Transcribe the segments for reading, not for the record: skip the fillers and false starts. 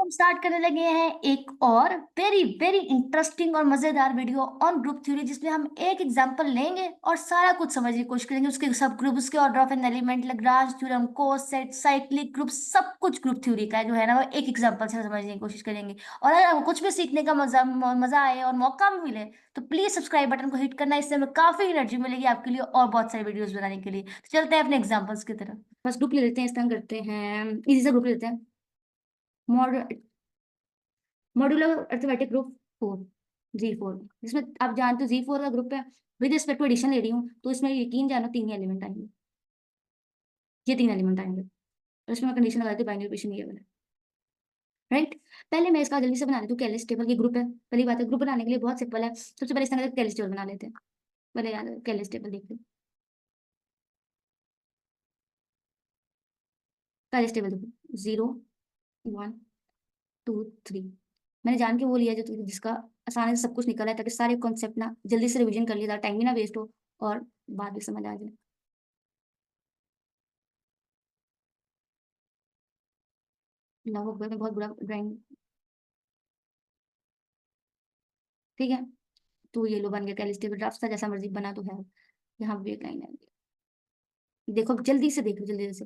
हम स्टार्ट करने लगे हैं एक और वेरी वेरी इंटरेस्टिंग और मजेदार वीडियो ऑन ग्रुप थ्योरी, जिसमें हम एक एग्जांपल लेंगे और सारा कुछ समझने की कोशिश करेंगे। उसके सब ग्रुप, उसके order of N element, Lagrange theorem, coset, cyclic group, सब कुछ ग्रुप थ्योरी का जो है ना, वो एक एग्जांपल से समझने की कोशिश करेंगे। और अगर आपको कुछ भी सीखने का मजा आए और मौका भी मिले तो प्लीज सब्सक्राइब बटन को हिट करना। इससे हमें काफी एनर्जी मिलेगी आपके लिए और बहुत सारे वीडियोस बनाने के लिए। तो चलते हैं अपने एग्जांपल्स की तरफ। बस ग्रुप ले लेते हैं, इस तरह करते हैं, इजी सा ग्रुप लेते हैं। मॉड्यूलर अरिथमेटिक ग्रुप 4, G4, जिसमें आप जानते हो G4 का ग्रुप है। विद रिस्पेक्ट टू एडिशन ले रही हूँ तो इसमें यकीन जानो तीन ही एलिमेंट आएंगे, ये तीन एलिमेंट आएंगे। और इसमें मैं कंडीशन लगा दी, बाइनरी ऑपरेशन ये वाला, राइट। पहले मैं इसका जल्दी से बना लेती हूँ कैलिस टेबल। ये ग्रुप है, पहली बात है ग्रुप बनाने के लिए बहुत सिंपल है। सबसे पहले इस तरह का कैलिस टेबल बना लेते हैं। पहले यार कैलिस टेबल देखते हैं। कैलिस टेबल देखो, 0 1 2 3। मैंने जान के वो लिया जो जिसका आसानी से सब कुछ निकला है, ताकि सारे कॉन्सेप्ट ना जल्दी से रिवीजन कर लिया, टाइम भी ना वेस्ट हो और बाद में समझ आ जाए। लाभ अकबर में बहुत बुरा ड्राइंग, ठीक है। तो ये लो बन गया कैलिस्टेबल ड्राफ्ट था, जैसा मर्जी बना तो है। यहाँ भी एक लाइन है, देखो अब जल्दी से देखो, जल्दी से।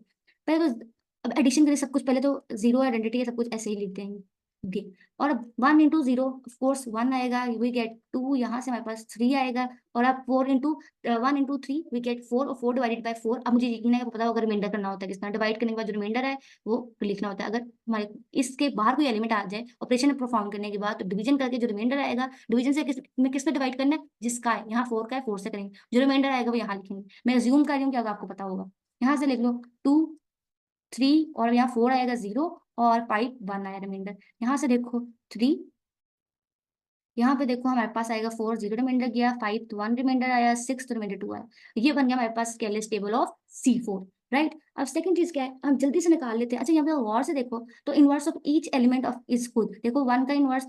पहले तो अब एडिशन करें सब कुछ, पहले तो जीरो आइडेंटिटी है, सब कुछ ऐसे ही लिखते हैं। ओके। और अब 1 into 0 ऑफ कोर्स 1 आएगा, वी गेट 2, यहाँ से हमारे पास 3 आएगा। और अब 1 into 3 वी गेट 4, और 4 डिवाइडेड बाय 4। अब मुझे यकीन है आपको पता होगा रिमाइंडर करना होता है, किस तरह डिवाइड करने के बाद जो रिमाइंडर है वो लिखना होता है। अगर हमारे इसके बाहर कोई एलिमेंट आ जाए ऑपरेशन परफॉर्म करने के बाद, तो डिवीजन करके जो रिमाइंडर आएगा, डिवीजन से किस में डिवाइड करना है, जिसका है यहाँ 4 का है, 4 से करेंगे, जो रिमाइंडर आएगा वो यहाँ लिखेंगे। मैं अज्यूम कर रही हूँ कि आपको पता होगा। यहाँ से लिख लो 2 3, और यहाँ 4 आएगा 0, और 5 1 आया रिमाइंडर। यहाँ से देखो 3, यहाँ पे देखो हमारे पास आएगा 4 0 रिमाइंडर गया, 5 तो 1 रिमाइंडर आया, 6 तो रिमाइंडर 2 आया। ये बन गया हमारे पास Cayley's table of C4, right. अब सेकंड चीज क्या है, हम जल्दी से निकाल लेते हैं। अच्छा यहाँ पे गौर से देखो तो inverse of each element of is खुद, देखो 1 का इनवर्स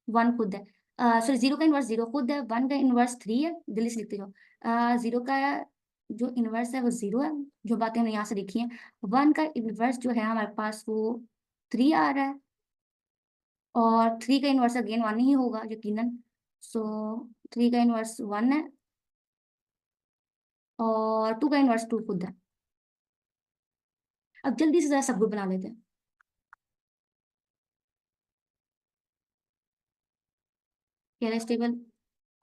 1 खुद है, सॉरी 0 का इनवर्स 0 खुद है, 1 का इनवर्स 3 है, जल्दी से लिखते जाओ। 0 का जो इनवर्स है वो 0 है, जो बातें हमने यहाँ से लिखी है। 1 का इनवर्स जो है हमारे पास वो 3 आ रहा है, और 3 का इनवर्स अगेन 1 ही होगा यकीनन। सो 3 का इनवर्स 1 है, और 2 का इनवर्स 2 खुद है। अब जल्दी से जरा सब ग्रुप बना लेते हैं। कैरेस टेबल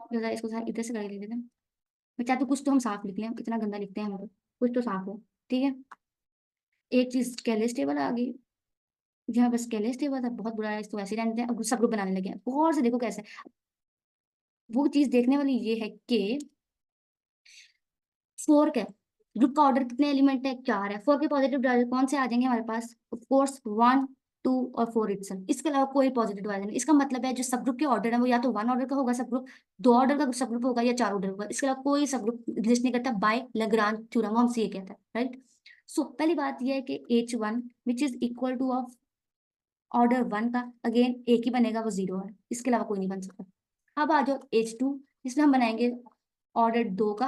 जरा इसको इधर से कर लेते हैं। मैं चाहती हूँ कुछ तो हम साफ लिख लें, इतना गंदा लिखते हैं हम लोग, कुछ तो साफ हो, ठीक है। एक चीज कैलिस टेबल आ गई, जहाँ बस कैलिस टेबल था बहुत बुरा है, इसको ऐसे ही रहने देते हैं। अब सब ग्रुप बनाने लगे हैं, गौर से देखो कैसे। वो चीज देखने वाली ये है कि 4 का ग्रुप का ऑर्डर कितने एलिमेंट है, 4 है। 4 के पॉजिटिव डिवाइजर कौन से आ जाएंगे हमारे पास, ऑफ कोर्स 1 2 और 4 इटसेल्फ। इसके अलावा कोई पॉजिटिव डिवाइजर नहीं। इसका मतलब है जो सब ग्रुप के ऑर्डर है वो या तो 1 ऑर्डर का होगा सब ग्रुप, 2 ऑर्डर का सब ग्रुप होगा, या 4 ऑर्डर होगा। इसके अलावा कोई सब ग्रुप एग्जिस्ट नहीं करता बाय लैग्रांज थ्योरम, हम ये कहता है, राइट। सो पहली बात यह है कि H1 which is equal two of order 1 का, अगेन एक ही बनेगा, वो 0 है, इसके अलावा कोई नहीं बन सकता। अब आ जाओ H2, जिसमें हम बनाएंगे ऑर्डर 2 का।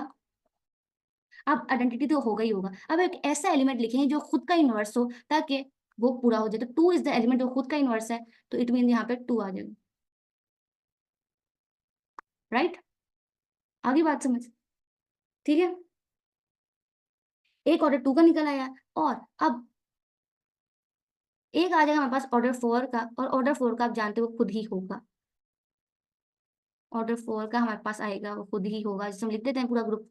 अब आइडेंटिटी तो होगा ही होगा। अब एक ऐसा एलिमेंट लिखेंगे जो खुद का इनवर्स हो, ताकि वो पूरा हो जाए। तो 2 इज द एलिमेंट जो खुद का इनवर्स है, तो इट मीन यहाँ पे 2 आ जाएगा, राइट। आगे बात समझ, ठीक है। एक ऑर्डर 2 का निकल आया, और अब एक आ जाएगा हमारे पास ऑर्डर 4 का, और ऑर्डर 4 का आप जानते हो खुद ही होगा। ऑर्डर 4 का हमारे पास आएगा, वो खुद ही होगा, जिसे हम लिख देते हैं पूरा ग्रुप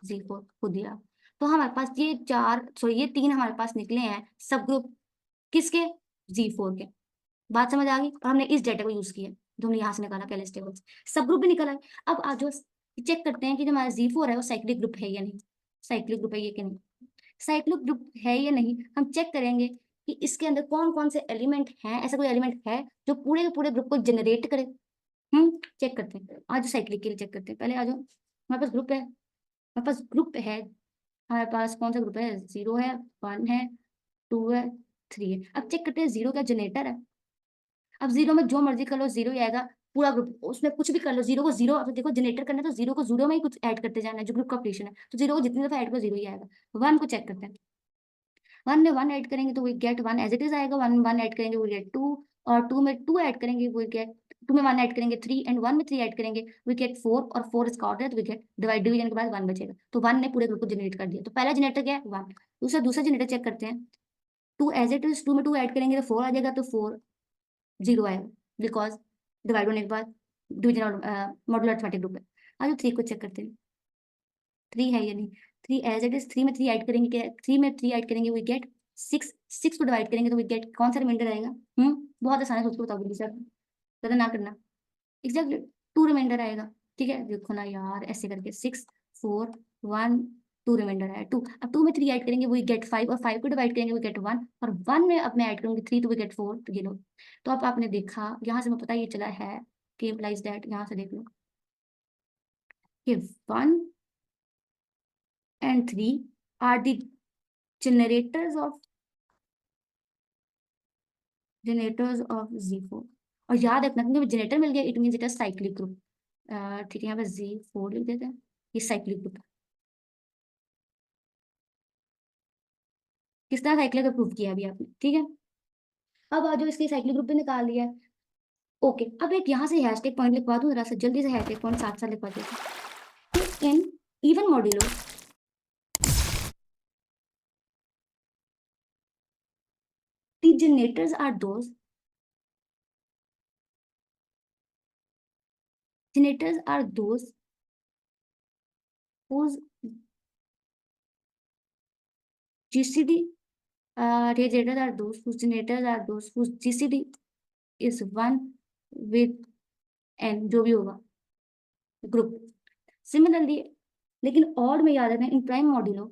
G4 खुद ही आ। तो हमारे पास ये 4, सॉरी ये 3 हमारे पास निकले हैं सब ग्रुप, किसके, G4 के। बात समझ आ गई। और हमने इस डेटा को यूज किया, जो हमने यहाँ से निकाला कैलिस टेबल से, सब ग्रुप भी निकला है। अब आज जो चेक करते हैं कि जो हमारा G4 है वो साइक्लिक ग्रुप है या नहीं, साइक्लिक ग्रुप है ये कि नहीं। साइक्लिक ग्रुप है या नहीं हम चेक करेंगे कि इसके अंदर कौन कौन से एलिमेंट हैं, ऐसा कोई एलिमेंट है जो पूरे के पूरे ग्रुप को जनरेट करे। चेक करते हैं, आज साइक्लिक के लिए चेक करते हैं। पहले आ जाओ, हमारे पास ग्रुप है, हमारे पास ग्रुप है, हमारे पास कौन सा ग्रुप है, 0 है, 1 है, 2 है, 3 है। अब चेक करते हैं 0 का जनरेटर है। अब 0 में जो मर्जी कर लो 0 ही आएगा, पूरा ग्रुप उसमें कुछ भी कर लो, 0 को 0, अब देखो जनरेटर करना है तो 0 को 0 में ही कुछ ऐड करते जाना है, जो ग्रुप का ऑपरेशन है। तो 0 को जितनी दफा ऐड करो 0 ही आएगा। 1 को चेक करते हैं, 1 में 1 ऐड करेंगे तो we get 1 as it is आएगा, 1 1 ऐड करेंगे वी गेट 2, और टू में टू ऐड करेंगे वी गेट, टू में वन ऐड करेंगे थ्री, एंड वन में थ्री ऐड करेंगे वी गेट फोर, और फोर इसका ऑर्डर है तो वी गेट डिवाइड, डिवीजन के बाद वन बचेगा, तो वन ने पूरे ग्रुप को जनरेट कर दिया। तो पहला जनरेटर क्या है, वन। दूसरा दूसरा जनरेटर चेक करते हैं, two as it is, two में टू ऐड करेंगे तो फोर आ जाएगा, तो फोर जीरो आएगा, बिकॉज डिवाइड होने के बाद डिवीजन मॉडुलर अरिथमेटिक ग्रुप है। आज थ्री को चेक करते हैं, थ्री है या नहीं। Three as it is, three में थ्री ऐड करेंगे क्या, थ्री में थ्री ऐड करेंगे वी गेट सिक्स, सिक्स को डिवाइड करेंगे तो वी गेट कौन सा रिमाइंडर आएगा। बहुत आसान है, सोच के बताओ जल्दी से, ज्यादा ना करना। एग्जैक्टली टू रिमाइंडर आएगा। ठीक है, देखो ना यार, ऐसे करके six four one, two remainder आया टू। अब टू में थ्री ऐड करेंगे वी गेट फाइव, और फाइव को डिवाइड करेंगे वी गेट वन, और वन में अब मैं ऐड करूंगी थ्री तो वी गेट फोर, तो ये लो। तो अब आपने देखा यहाँ से, मैं पता ये चला है कि इम्प्लाइज दैट, यहाँ से देख लो कि one and three are the generators of Z4। और याद रखना, क्योंकि जनरेटर मिल गया it mean it is cyclic group. ठीक है, यहाँ पे Z4 लिख देते हैं, ये साइक्लिक ग्रुप। किस तरह साइक्लिक ग्रुप प्रूव किया अभी आपने, ठीक है। अब आ जाओ, इसके साइक्लिक ग्रुप भी निकाल लिया है। ओके, अब एक यहाँ से हैशटैग पॉइंट लिखवा दूं, जरा सा जल्दी से हैशटैग पॉइंट साथ साथ लिखवा देते हैं। In even modulo the generators are those, generators are those whose GCD, generators are those whose generators are those whose GCD is one with n, जो भी होगा ग्रुप। सिमिलरली, लेकिन ऑड में याद रखना, इन प्राइम मॉड्यूलो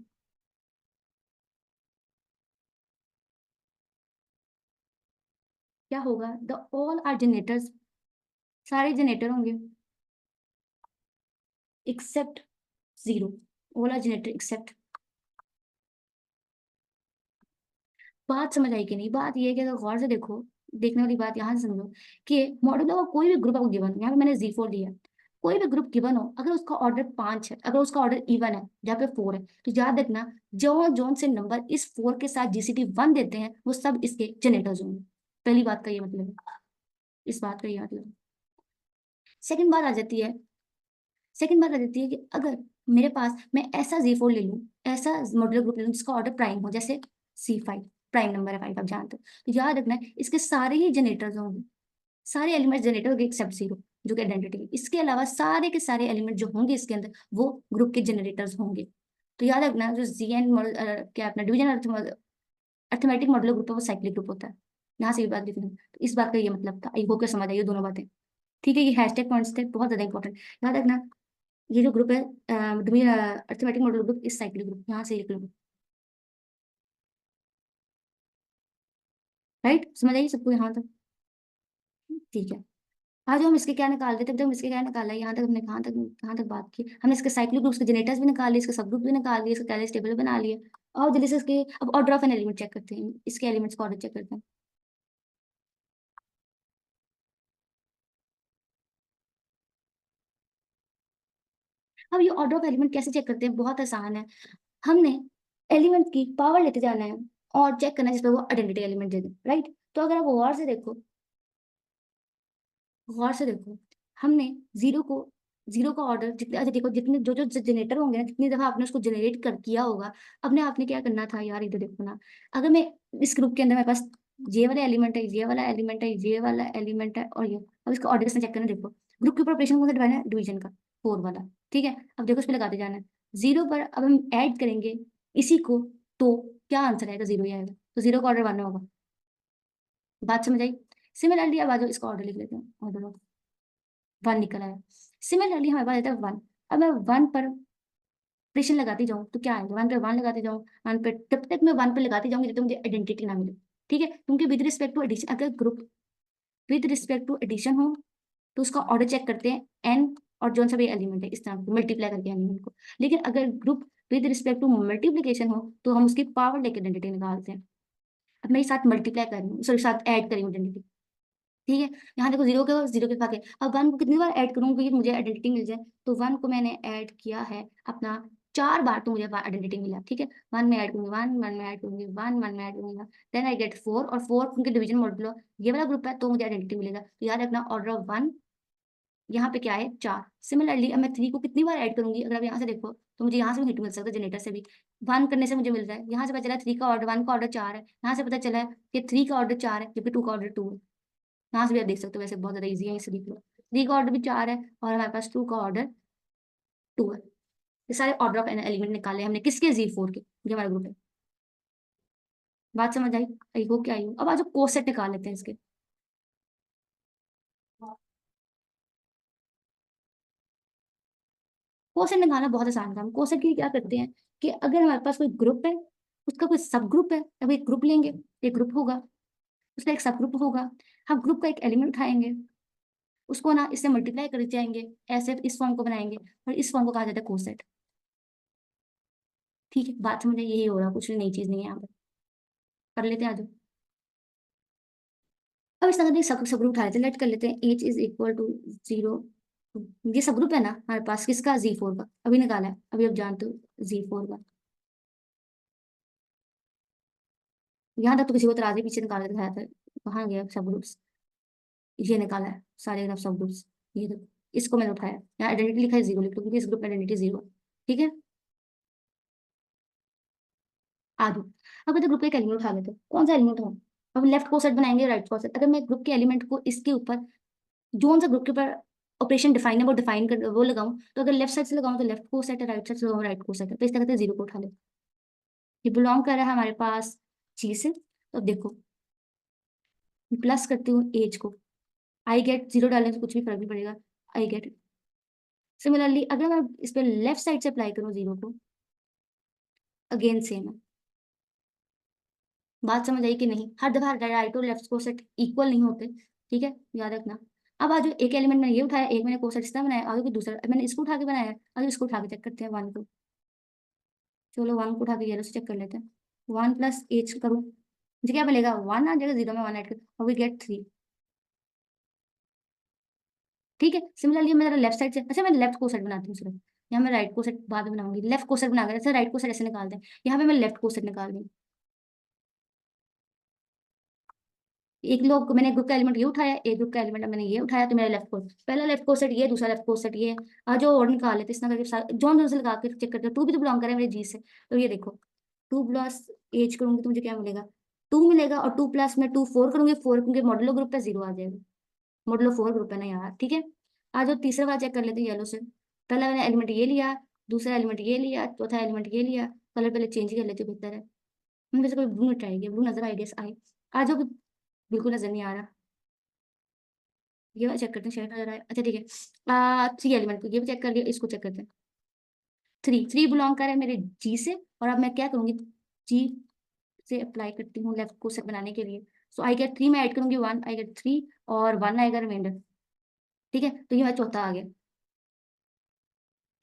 क्या होगा, द ऑल आर जनरेटर्स, सारे जनरेटर होंगे except zero, all are generator except. बात समझ आई कि नहीं, बात ये है कि अगर गौर से देखो, देखने वाली बात यहाँ से समझो कि मॉड्यूलो का कोई भी ग्रुप आपको गिवन, यहाँ पे मैंने Z4 लिया, कोई भी ग्रुप गिवन हो, अगर उसका ऑर्डर पांच है, अगर उसका ऑर्डर इवन है जहाँ पे फोर है, तो याद रखना जो जोन से नंबर इस फोर के साथ जीसीटी वन देते हैं वो सब इसके जनरेटर्स होंगे। पहली बात का ये मतलब है, इस बात का ये मतलब है। सेकंड बात आ जाती है, सेकंड बात आ जाती है कि अगर मेरे पास मैं ऐसा Z4 ले लूँ, ऐसा मॉड्यूलर ग्रुप ले लूँ जिसका ऑर्डर प्राइम हो, जैसे C5 प्राइम नंबर है, फाइव आप जानते हो, तो याद रखना है इसके सारे ही जनरेटर्स होंगे, सारे एलिमेंट्स जनरेटर होंगे एक्सेप्ट जीरो, जो कि आइडेंटिटी है। इसके अलावा सारे के सारे एलिमेंट जो होंगे इसके अंदर वो ग्रुप के जनरेटर्स होंगे। तो याद रखना जो जीएन क्या अपना डिवीजन अर्थमेटिक मॉडुलर ग्रुप है वो साइक्लिक ग्रुप होता है। यहाँ से ये बात लिखनी, तो इस बात का ये मतलब था, आई होप के समझ आइए दोनों बातें। ठीक है, ये हैशटैग पॉइंट्स थे, बहुत ज्यादा इंपॉर्टेंट। याद रखना ये जो ग्रुप है अर्थमेटिक मॉडुलर ग्रुप इस साइक्लिक ग्रुप, यहाँ से लिख लो। राइट, समझ आइए सबको यहाँ तक, ठीक है। आज हम इसके क्या निकाल रहे थे, जब हम इसके क्या निकाला है, यहाँ तक हमने कहाँ तक बात की, हमने इसके साइक्लिक ग्रुप्स के जनरेटर्स भी निकाल लिए, इसके सब ग्रुप भी निकाल लिए, इसका कैलिस टेबल बना लिया। और जल्दी से इसके अब order of N element check करते हैं, इसके एलिमेंट्स का ऑर्डर चेक करते हैं। अब ये ऑर्डर ऑफ एलिमेंट कैसे चेक करते हैं, बहुत आसान है। हमने एलिमेंट की पावर लेते जाना है और चेक करना है जिसपे वो आइडेंटिटी एलिमेंट दे दे, राइट। तो अगर आप गौर से देखो, गौर से देखो, हमने जीरो को, जीरो का ऑर्डर जितने, अच्छा देखो जितने जो जो जनरेटर होंगे ना, जितनी दफा आपने उसको जनरेट कर किया होगा, अपने आपने क्या करना था यार, इधर देखो ना। अगर मैं इस ग्रुप के अंदर मेरे पास ये वाला एलिमेंट है, ये वाला एलिमेंट है, ये वाला एलिमेंट है, और ये, अब इसका ऑर्डर कैसे चेक करना, देखो ग्रुप के ऊपर ऑपरेशन कौन सा डिवाइड है, डिवीजन का, फोर वाला। ठीक है, अब देखो इस पे लगाते जाना है, जीरो पर अब हम ऐड करेंगे इसी को, तो क्या आंसर आएगा, जीरो ही आएगा, तो जीरो का ऑर्डर वन होगा। बात समझ आई। सिमिलरली अब आ जाओ, इसका ऑर्डर लिख लेते हैं, ऑर्डर ऑफ वन निकल आया। सिमिलरली हमारे पास आता है वन, अब मैं वन पर ऑपरेशन लगाती जाऊँ तो क्या आएगा, वन पे वन लगाती जाऊँ, वन पे, तब तक मैं वन पे लगाती जाऊंगी जब तक मुझे आइडेंटिटी ना मिले। ठीक है, क्योंकि विद रिस्पेक्ट टू एडिशन, अगर group with respect to addition हो तो उसका ऑर्डर चेक करते हैं एन, और जो सा भी एलिमेंट है इस तरह मल्टीप्लाई करके एलिमेंट को। लेकिन अगर group with respect to multiplication हो तो हम उसकी पावर लेकर आइडेंटिटी निकालते हैं। अब मैं साथ मल्टीप्लाई कर रही हूँ, सॉरी साथ ऐड करी हूँ आइडेंटिटी। ठीक है, यहाँ देखो जीरो के पाके, अब वन को कितनी बार ऐड करूँ कि मुझे आइडेंटिटी मिल जाए, तो वन को मैंने ऐड किया है अपना 4 बार तो मुझे आइडेंटिटी मिला, ठीक है। वन में ऐड करूंगी वन, वन में ऐड करूंगी वन में ऐड करूंगी वन, देन आई गेट 4, और 4 उनके डिवीजन मॉडुलो ये वाला ग्रुप है तो मुझे आइडेंटिटी मिलेगा। तो याद रखना ऑर्डर ऑफ 1 यहाँ पे क्या है 4। सिमिलरली अब मैं 3 को कितनी बार ऐड करूंगी, अगर आप यहाँ से देखो तो मुझे यहाँ से भी हिट मिल सकता है जनरेटर से भी। 1 करने से मुझे मिल रहा है, यहाँ से पता चला 3 का ऑर्डर 1 का ऑर्डर 4 है, यहाँ से पता चला है कि 3 का ऑर्डर 4 है जबकि 2 का ऑर्डर 2 है। यहाँ से भी आप देख सकते हो, वैसे बहुत ज्यादा ईजी है, इसे देख लो। 3 का ऑर्डर भी 4 है और हमारे पास 2 का ऑर्डर 2 है। ये सारे ऑर्डर ऑफ एलिमेंट निकाले हमने किसके, Z4 के, जो हमारा ग्रुप है। बात समझ आई? आई हो क्या, आई हो? अब आज कोसेट निकाल लेते हैं इसके। कोसेट निकालना बहुत आसान काम। कोसेट के लिए क्या करते हैं कि अगर हमारे पास कोई ग्रुप है, उसका कोई सब ग्रुप है, अब एक ग्रुप लेंगे, एक ग्रुप होगा, उसका एक सब ग्रुप होगा, हम ग्रुप का एक एलिमेंट उठाएंगे, उसको ना इससे मल्टीप्लाई कर जाएंगे, ऐसे इस फॉर्म को बनाएंगे, और इस फॉर्म को कहा जाता है कोसेट। ठीक है, बात समझ आई? यही हो रहा, कुछ नई चीज नहीं है यहाँ पर। कर लेते हैं आज। अब इस तरह सब सब ग्रुप उठा लेते हैं, लेट कर लेते हैं एच इज इक्वल टू 0। ये सब ग्रुप है ना हमारे पास, किसका, Z4 का, अभी निकाला है, अभी आप जानते हो Z4 का। यहाँ तक तो किसी को तो आगे पीछे निकाल के दिखाया था, कहाँ गया सब ग्रुप्स। ये निकाला है सारे सब ग्रुप्स। ये देखो, इसको मैंने उठाया, यहाँ आइडेंटिटी लिखा है 0 लिख लो क्योंकि इस ग्रुप में आइडेंटिटी 0 है। ठीक है, आदू। अब तो ग्रुप का एक एलिमेंट उठा लेते हैं, कौन सा एलिमेंट हो। अब लेफ्ट को सेट बनाएंगे, राइट को सेट। अगर मैं ग्रुप के एलिमेंट को इसके ऊपर, जोन सा ग्रुप के ऊपर ऑपरेशन डिफाइन है वो डिफाइन कर वो लगाऊं, तो अगर लेफ्ट साइड से लगाऊं तो लेफ्ट को सेट है, राइट साइड से लगाऊं राइट को सेट है, तो इस तरह से 0 को उठा ले। ये बिलोंग कर रहा है हमारे पास जी से। तो देखो, प्लस करती हूँ एज को, आई गेट 0 डालने से कुछ भी फर्क नहीं पड़ेगा, आई गेट। सिमिलरली अगर मैं इस पे लेफ्ट साइड से अप्लाई करूँ 0 को, अगेन सेम है। बात समझ आई कि नहीं? हर दफा राइट और लेफ्ट को सेट इक्वल नहीं होते, ठीक है, याद रखना। अब आज एक एलिमेंट मैंने ये उठाया, एक मैंने कोसेट इस तरह बनाया, आगे कोई दूसरा मैंने इसको उठा के बनाया है, आगे इसको उठा के चेक करते हैं 1 को। चलो 1 को उठा के येलो से चेक कर लेते हैं। 1 प्लस एच करूँ, मुझे क्या मिलेगा, 1 आ जाएगा, 0 में 1 ऐड कर, और वी गेट 3। ठीक है, सिमिलरली मैं लेफ्ट साइड से, अच्छा मैं लेफ्ट को सेट बनाती हूँ सिर्फ, यहाँ मैं राइट को सेट बाद में बनाऊंगी। लेफ्ट को सेट बना कर ऐसे राइट को सेट ऐसे निकालते हैं, यहाँ पे मैं लेफ्ट को सेट निकाल दूँ। एक लोग मैंने ग्रुप का एलिमेंट ये उठाया, एक ग्रुप का एलिमेंट मैंने ये उठाया, तो मेरा लेफ्ट को पहला लेफ्ट को सेट ये, दूसरा लेफ्ट को सेट ये। आज जो और निकाल लेते इस तरह करके जोन जोन से लगा के चेक करते हो। 2 भी तो बिलोंग करे मेरे जी से, तो ये देखो 2 प्लस एज करूंगी तो मुझे क्या मिलेगा, 2 मिलेगा, और 2 प्लस में 2 4 करूंगी, 4 क्योंकि मॉडुलो ग्रुप पे 0 आ जाएगा, मॉडुलो 4 ग्रुप है ना यार। ठीक है, आज जो तीसरा वाला चेक कर लेते हैं येलो से। पहला मैंने एलिमेंट ये लिया, दूसरा एलिमेंट ये लिया, चौथा एलिमेंट ये लिया। कलर पहले चेंज कर लेते हो, बेहतर है। मुझे से कोई ब्लू नहीं ट्राई किया, ब्लू नजर आइडियस आई। आज जो बिल्कुल नजर नहीं आ रहा, ये वाला चेक करते हैं, शायद नजर आया। अच्छा ठीक है, 3 एलिमेंट को ये भी चेक कर लिया, इसको चेक करते हैं। 3 बिलोंग कर रहा है मेरे जी से, और अब मैं क्या करूंगी, जी से अप्लाई करती हूँ लेफ्ट को सेट बनाने के लिए। सो आई गेट 3 में ऐड करूंगी 1, आई गेट 3, और 1 आएगा रिमाइंडर। ठीक है, तो ये मेरा चौथा आ गया।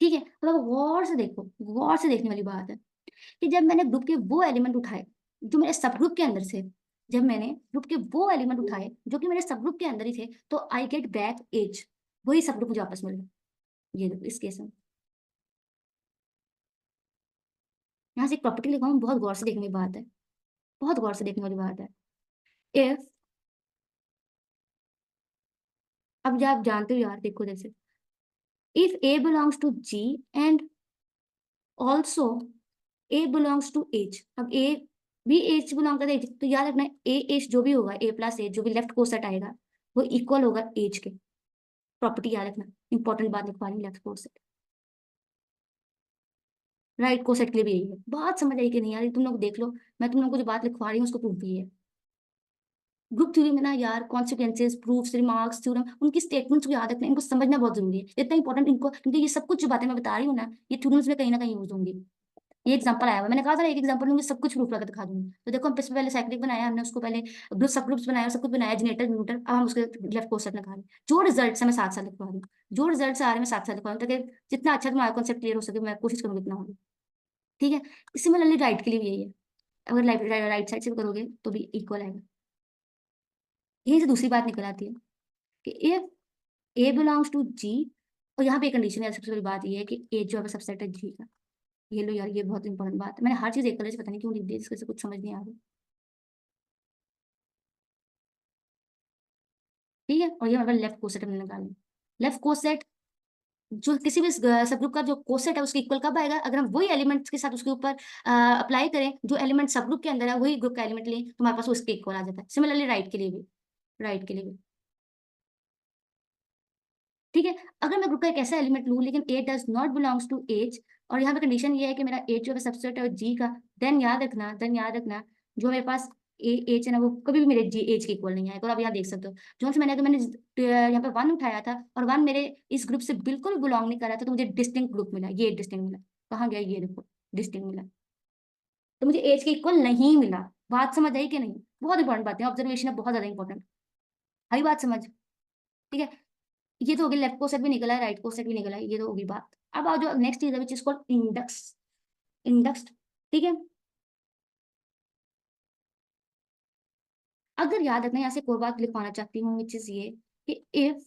ठीक है, मतलब गौर से देखो, गौर से देखने वाली बात है कि जब मैंने ग्रुप के वो एलिमेंट उठाए जो मेरे सब ग्रुप के अंदर से, जब मैंने ग्रुप के वो एलिमेंट उठाए जो कि मेरे सब ग्रुप के अंदर ही थे, तो आई गेट बैक एज, वही सब ग्रुप मुझे वापस मिल गया। ये देखो इस केस में, यहाँ से एक प्रॉपर्टी लिखा हूँ, बहुत गौर से देखने वाली बात है, बहुत गौर से देखने वाली बात है। इफ, अब जब आप जानते हो यार, देखो जैसे if A belongs to G and also A belongs to H, अब ए भी एच बिलोंग करता है, तो याद रखना ए एच जो भी होगा, ए प्लस एच जो भी लेफ्ट को सेट आएगा वो इक्वल होगा एच के। प्रॉपर्टी याद रखना, इंपॉर्टेंट बात लिखवा रही हूँ, लेफ्ट को सेट। राइट को सेट के लिए भी यही है। बात समझ आई कि नहीं यार, ये तुम लोग देख लो, मैं तुम लोग को जो बात लिखवा रही हूँ उसको प्रूफ भी है। ग्रुप थ्योरी में ना यार, कॉन्सिक्वेंसेस, प्रूफ्स, रिमार्क्स, थ्योरम, उनकी स्टेटमेंट्स को याद रखना, इनको समझना बहुत जरूरी है, इतना इंपॉर्टेंट इनको, क्योंकि ये सब कुछ जो बातें मैं बता रही हूँ ना, ये थ्योरम्स में कहीं ना कहीं यूज होंगी। ये एग्जांपल आया हुआ, मैंने कहा था ना, एक एग्जांपल लूंगी सब कुछ प्रूफ लगा दिखा दूंगी। तो देखो हम पहले साइक्लिक बनाया हमने, उसको पहले ग्रुप सब ग्रुप्स बनाया, सब कुछ बनाया, जनरेटर न्यूटर, अब हम उसके लेफ्ट को सेट लगा रहे हैं। जो रिजल्ट है मैं साथ साथ लिखवा रही हूँ, जो रिजल्ट आ रहे हैं मैं साथ साथ लिखवा रही हूँ, ताकि जितना अच्छा तुम्हारा कॉन्सेप्ट क्लियर हो सके, मैं कोशिश करूंगी इतना होगी। ठीक है, सिमिलरली राइट के लिए भी यही है, अगर राइट साइड से भी करोगे तो भी इक्वल आएगा। यही से दूसरी बात निकल आती है कि इफ ए बिलोंग्स टू जी, और यहाँ पे कंडीशन है, सबसे बड़ी बात ये है कि ए जो है सबसेट है जी का। ये लो यार, ये बहुत इंपॉर्टेंट बात है, मैंने हर चीज एक कलर से पता नहीं क्यों लिख दी, इसके से कुछ समझ नहीं आ रही। ठीक है, और ये हमारा लेफ्ट कोसेट हमने निकाला। लेफ्ट कोसेट जो किसी भी सब ग्रुप का जो कोसेट है उसके इक्वल कब आएगा, अगर हम वही एलिमेंट्स के साथ उसके ऊपर अप्लाई करें जो एलिमेंट सब ग्रुप के अंदर है, वही ग्रुप का एलिमेंट लें, तो हमारे पास वो उसके इक्वल आ जाता है। सिमिलरली राइट के लिए भी, राइट के लिए भी। ठीक है, अगर मैं ग्रुप का एक ऐसा एलिमेंट लूं लेकिन a does not belongs to H, और यहाँ पे कंडीशन ये है कि मेरा एज जो है सबसेट है जी का, देन याद रखना जो मेरे पास ए एज है ना, वो कभी भी मेरे जी एज के इक्वल नहीं आएगा। और अब यहाँ देख सकते हो, जो से मैंने अगर मैंने यहाँ पे वन उठाया था और वन मेरे इस ग्रुप से बिल्कुल बिलोंग नहीं कर रहा था, तो मुझे डिस्टिंक्ट ग्रुप मिला, ये डिस्टिंक्ट मिला। कहाँ गया ये देखो, डिस्टिंक्ट मिला, तो मुझे एज के इक्वल नहीं मिला। बात समझ आई कि नहीं? बहुत इंपॉर्टेंट बात है, ऑब्जर्वेशन है बहुत ज्यादा इंपॉर्टेंट। आई बात समझ? ठीक है, ये तो होगी लेफ्ट कोसेट भी निकला है, राइट कोसेट भी निकला है, ये तो होगी बात। अब आओ जो नेक्स्ट चीज है which is called index. Index, ठीक है। अगर याद रखना, यहाँ से कोई बात लिखवाना चाहती हूँ विच इज ये कि इफ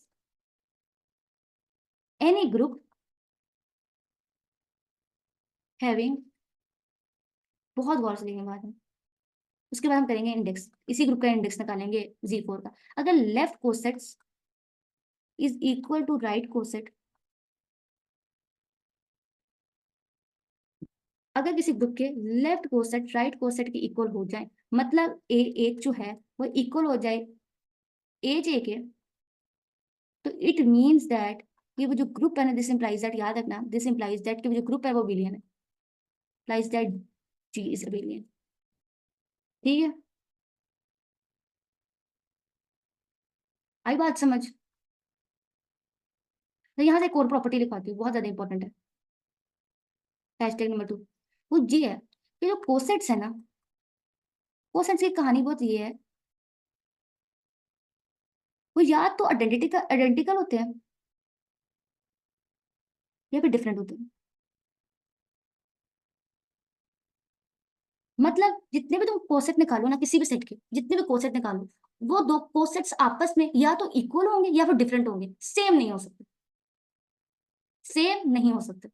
एनी ग्रुप हैविंग, बहुत गौर से लिखेंगे बाद में, उसके बाद हम करेंगे इंडेक्स, इसी ग्रुप का इंडेक्स निकालेंगे Z4 का। अगर left cosets is equal to right coset, अगर किसी ग्रुप के लेफ्ट कोसेट राइट कोसेट के इक्वल हो जाए, मतलब ए एक जो है वो इक्वल हो जाए एज ए के, तो इट मीन्स दैट कि वो जो ग्रुप है ना, दिस इंप्लाइज दैट, याद रखना, दिस इंप्लाइज दैट कि वो जो ग्रुप है वो बिलियन है, implies that G is a abelian. ठीक है, आई बात समझ? तो यहाँ से एक और प्रॉपर्टी लिखवाती हूँ, बहुत ज्यादा इंपॉर्टेंट है। #नंबर 2 वो जी है कि जो कोसेट्स है ना, कोसेट्स की कहानी बहुत ये है, वो या तो आइडेंटिकल होते हैं या फिर डिफरेंट होते हैं। मतलब जितने भी तुम कोसेट निकालो ना, किसी भी सेट के जितने भी कोसेट निकालो, वो दो कोसेट्स आपस में या तो इक्वल होंगे या फिर डिफरेंट होंगे, सेम नहीं हो सकते, सेम नहीं हो सकते।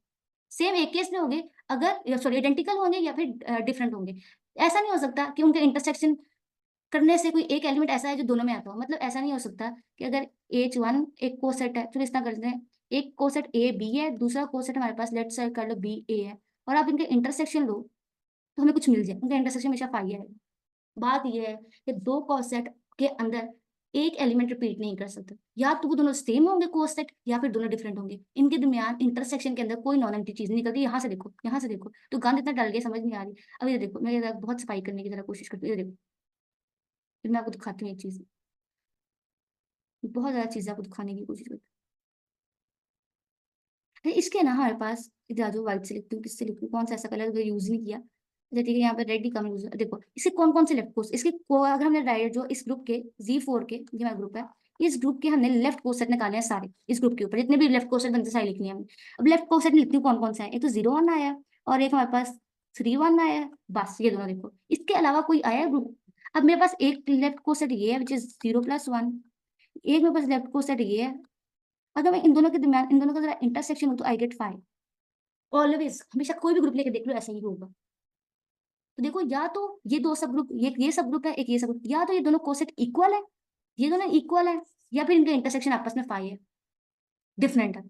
सेम एक केस में होंगे, अगर सॉरी आइडेंटिकल होंगे या फिर डिफरेंट होंगे। ऐसा नहीं हो सकता कि उनके इंटरसेक्शन करने से कोई एक एलिमेंट ऐसा है जो दोनों में आता हो। मतलब ऐसा नहीं हो सकता कि अगर H1 एक कोसेट है, चलो इस तरह करते हैं, एक कोसेट ए बी है, दूसरा कोसेट हमारे पास लेट्स से कर लो बी ए है, और आप इनके इंटरसेक्शन लो तो हमें कुछ मिल जाए, उनका इंटरसेक्शन हमेशा फाई आएगा। बात यह है कि दो कोसेट के अंदर एक एलिमेंट रिपीट नहीं कर सकते, या तो वो दोनों सेम होंगे कोसेट या फिर दोनों डिफरेंट होंगे, इनके दरमियान इंटरसेक्शन के अंदर कोई नॉन एम्प्टी चीज नहीं निकलती। यहाँ से देखो, यहाँ से देखो, तो गंद इतना डल गया समझ नहीं आ रही। अब ये देखो, मैं ये बहुत सफाई करने की जरा कोशिश करती हूँ, ये देखो, फिर मैं आपको दिखाती हूँ एक चीज, बहुत ज्यादा चीजें आपको दिखाने की कोशिश करती हूँ। इसके ना हमारे पास इधर आ जाओ, व्हाइट से लिखती हूँ, किससे लिखती हूँ, कौन सा ऐसा कलर जो यूज नहीं किया। अच्छा ठीक है, यहाँ पे रेड ही कम यूज, देखो इसके कौन कौन से लेफ्ट कोर्स, इसके अगर हमने डायरेक्ट जो इस ग्रुप के Z4 के, जो हमारा ग्रुप है, इस ग्रुप के हमने लेफ्ट कोसेट निकाले हैं सारे, इस ग्रुप के ऊपर जितने भी लेफ्ट कोसेट बनते सारे लिखने हैं हमने। अब लेफ्ट कोसेट लिखती हूँ कौन कौन सा है, एक तो 0 1 आया और एक हमारे पास 3 1 आया है, बस ये दोनों देखो, इसके अलावा कोई आया है ग्रुप? अब मेरे पास एक लेफ्ट कोसेट ये है विच इज 0 + 1, एक मेरे पास लेफ्ट कोसेट ये है। अगर मैं इन दोनों के दरमियान इन दोनों का जरा इंटरसेक्शन हो तो आई गेट 5। ऑलवेज, हमेशा कोई भी ग्रुप लेके देख लो ऐसा ही होगा। तो देखो, या तो ये दो सब ग्रुप, ये सब ग्रुप है, एक ये सब ग्रुप, या तो ये दोनों कोसेट इक्वल है, ये दोनों इक्वल है, या फिर इनका इंटरसेक्शन आपस में 5 है, डिफरेंट है।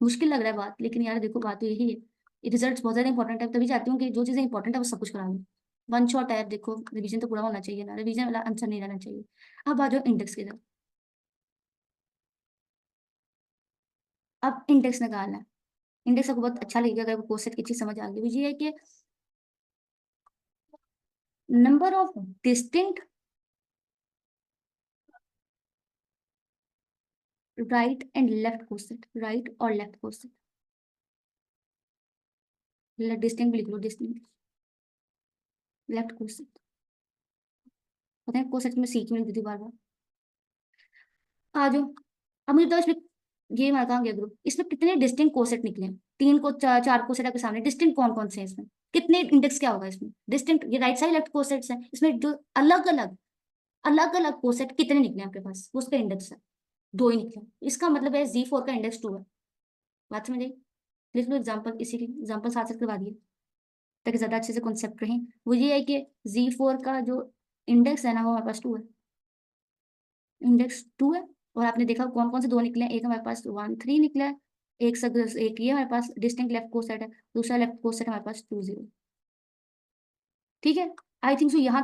मुश्किल लग रहा है बात, लेकिन यार देखो बात तो यही है, ये रिजल्ट बहुत ज्यादा इंपॉर्टेंट है, तभी चाहती हूँ कि जो चीजें इंपॉर्टेंट है वो सब कुछ करा लूँ। वन शॉट है, देखो रिवीजन तो पूरा होना चाहिए ना, रिवीजन वाला आंसर नहीं रहना चाहिए। अब आ जाओ इंडेक्स की तरफ। अब इंडेक्स निकालना है। इंडेक्स आपको बहुत अच्छा लगेगा अगर कोसेट की चीज समझ आ गई, वो ये है कि number of distinct right and left coset, right और लेफ्ट कोसेट, डिस्टिंक्ट लिख लो, डिस्टिंक्ट लेफ्ट कोसेट। पता है कोसेट में सीख मिलती थी बार बार। आ जाओ, अब मुझे तो इसमें ये मैं कहाँ गया ग्रुप, इसमें कितने डिस्टिंक्ट कोसेट निकले हैं? 3 को 4 कोसेट आपके सामने, डिस्टिंक्ट कौन कौन से हैं इसमें? कितने इंडेक्स क्या होगा इसमें डिस्टिंक्ट, ये राइट साइड लेफ्ट कोसेट्स हैं, इसमें जो अलग अलग कोसेट कितने निकले हैं आपके पास, वो उसका इंडेक्स है, 2 ही निकले। इसका मतलब है Z4 का इंडेक्स 2 है। बात समझ आई? लिख लो एग्जाम्पल, इसी के एग्जाम्पल साथ साथ करवा दिए ताकि ज्यादा अच्छे से कॉन्सेप्ट रहे। वो ये है कि Z4 का जो इंडेक्स है ना वो हमारे पास 2 है, इंडेक्स 2 है। और आपने देखा कौन कौन से दो निकले हैं, एक हमारे पास 1 3 निकला है, एक ये हमारे पास डिस्टिंक्ट लेफ्ट कोसेट है, दूसरा लेफ्ट कोसेट हमारे पास 2 0। ठीक है, आई थिंक सो यहाँ